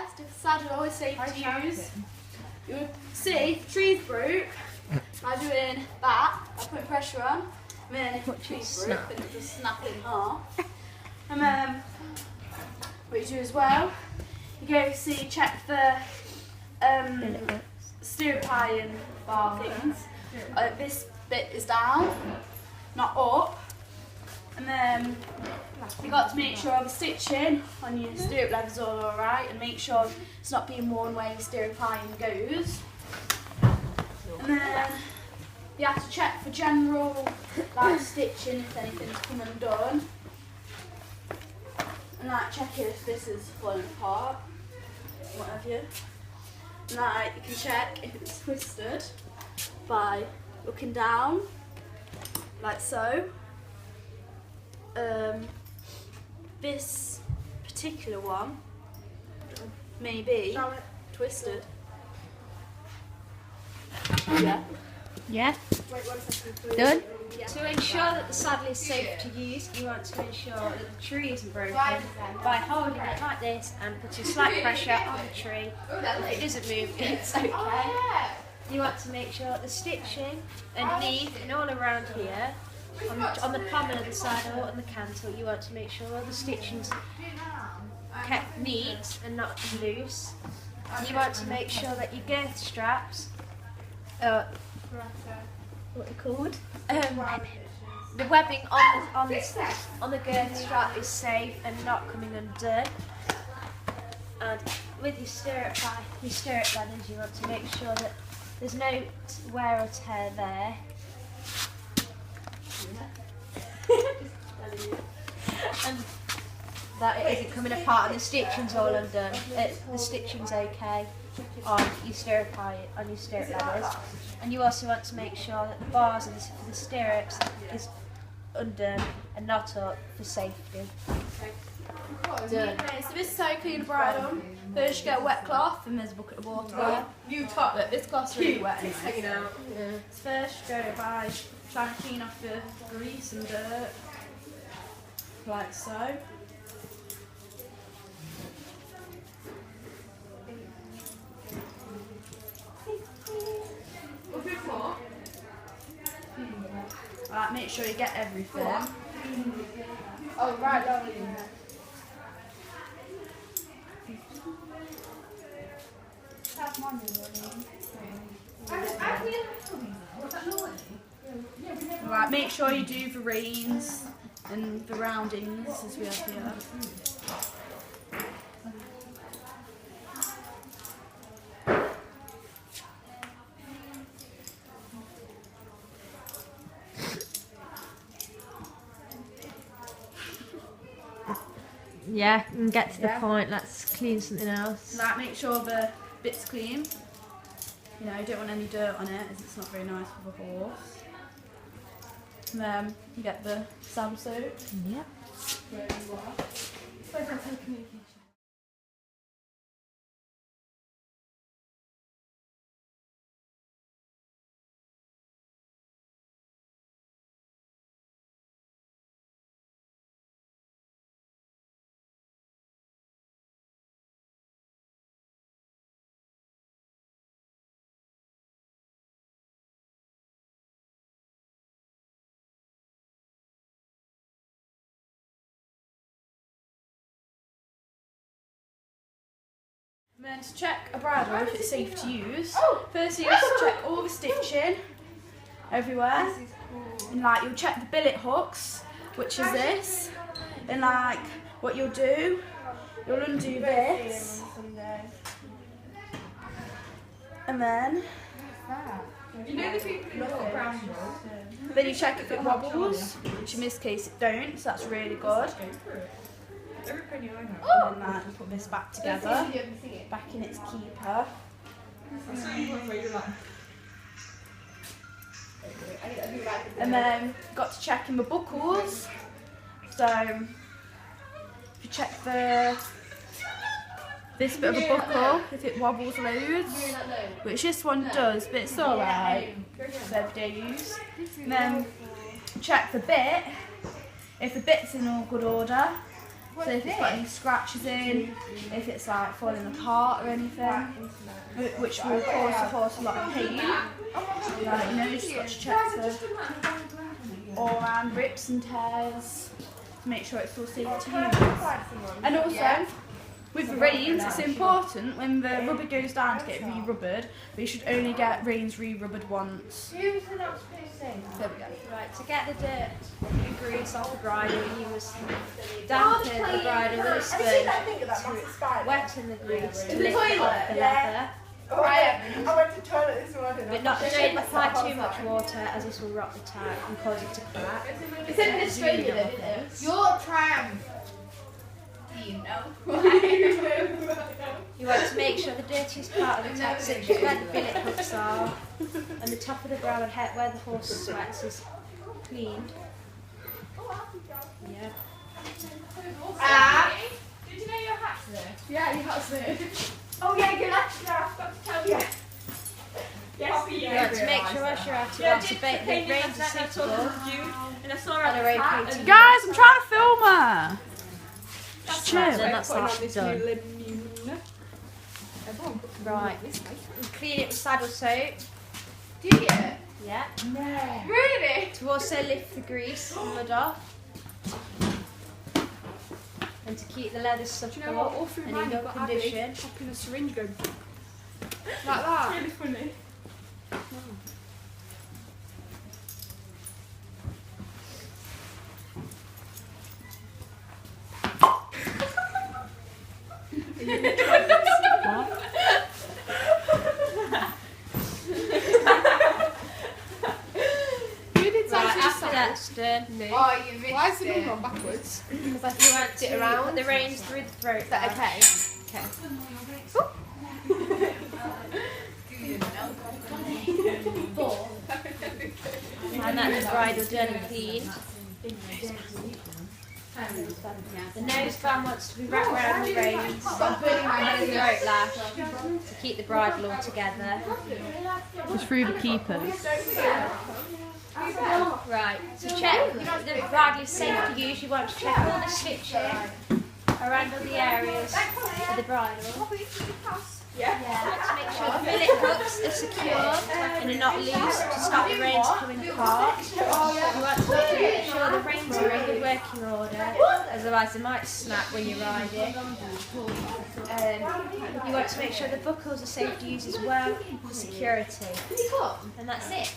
test if the saddle is always safe to use. You will see if the tree's broke by doing that, by putting pressure on. And then if the tree's broke, then it'll just snap in half. And then what you do as well, you go see, check the steer bar things. This bit is down, not up. And then you've got to make sure the stitching on your stirrup leather's all alright, and make sure it's not being worn where your stirrup iron goes. And then you have to check for general like stitching if anything's come undone. And like check if this is falling apart, what have you. And like you can check if it's twisted by looking down, like so. This particular one may be twisted. Yeah. Yeah. Wait 1 second. Done. Yeah. To ensure that the saddle is safe to use, you want to ensure that the tree isn't broken by holding it like this and putting slight pressure on the tree. If it doesn't move, it's okay. You want to make sure that the stitching underneath and all around here, on the pommel of the saddle and the cantle, you want to make sure all the stitching's kept neat and not loose. You want to make sure that your girth straps, what they're called, the webbing on the girth strap is safe and not coming undone. And with your stirrup leathers, you want to make sure that there's no wear or tear there. And that it isn't coming apart and the stitching's all undone. The stitching's okay on your stirrup leathers. And you also want to make sure that the bars for the stirrups is undone and not up for safety. Done. Okay, so this is how you clean a bridle. First you get a wet cloth and there's a bucket of water there. Look, this cloth's really wet anyway. Hanging out. Yeah. So first you go by trying to clean off the grease and dirt, like so. Right, make sure you get everything. Oh, right, lovely. Right, make sure you do the reins and the roundings as we have here. Yeah, and get to the point. Let's clean something else. Like, make sure the bit's clean. You know, you don't want any dirt on it, as it's not very nice for the horse. And then you get the saddle soaked. Yep. Where you are. So that's how communication. And then to check a bridle if it's safe to use, first you have to check all the stitching everywhere. And like you'll check the billet hooks, which is this. And like what you'll do, you'll undo this. And then you check if it wobbles, which in this case it don't, so that's really good. And then like, you put this back together, back in its keeper. And then got to check in the buckles. So if you check this bit of the buckle, if it wobbles loads, which this one does, but it's alright for everyday use. And then check the bit, if the bit's in all good order. So if it's got any scratches in, if it's like falling apart or anything, which will cause the horse a lot of pain. Like, you know, you just got to check for all around rips and tears to make sure it's all safe to use. And also, with the reins, it's important when the rubber goes down to get re-rubbered, but you should only get reins re-rubbered once. There we go. Right, to get the dirt and grease off the bridle, you must dampen the bridle with a sponge to wetten the grease to lift it off the leather. I went to the toilet this morning. But don't apply too much water, as this will rot the tack and cause it to crack. It's in Australia, though, isn't it? Your tram. You know. You want to make sure the dirtiest part of the tack, such as where the billet hooks are, and the top of the brow and head where the horse sweats, is cleaned. Yeah. Did you know your hat's there? Yeah, you have to. Oh yeah, good luck. I've got to tell you. Yes, You want to make sure as you're at it, whilst the reins are suitable, and are okay to Guys, I'm trying to film her. Just chill. then that's that done. Right. Clean it with saddle soap. Do you? Yeah. No. Really? To also lift the grease and mud off. And to keep the leather supple and in good condition. Popping a syringe going Like that? It's really funny. Right, after that's done, Oh, you missed Why is the it. number gone backwards? because if you want to put the reins through the throat. Is that okay? Okay. And that's the bridle done and cleaned. The nose band wants to be wrapped around the reins and the throat lash to keep the bridle all together. It's through the keepers. Right, to check the bridle is safe to use, you want to check all the stitching around all the areas of the bridle. Yeah, to make sure the billet hooks are secure and are not loose to stop the reins coming apart. You want to make sure the reins are in good working order, otherwise they might snap when you're riding. You want to make sure the buckles are safe to use as well for security. And that's it.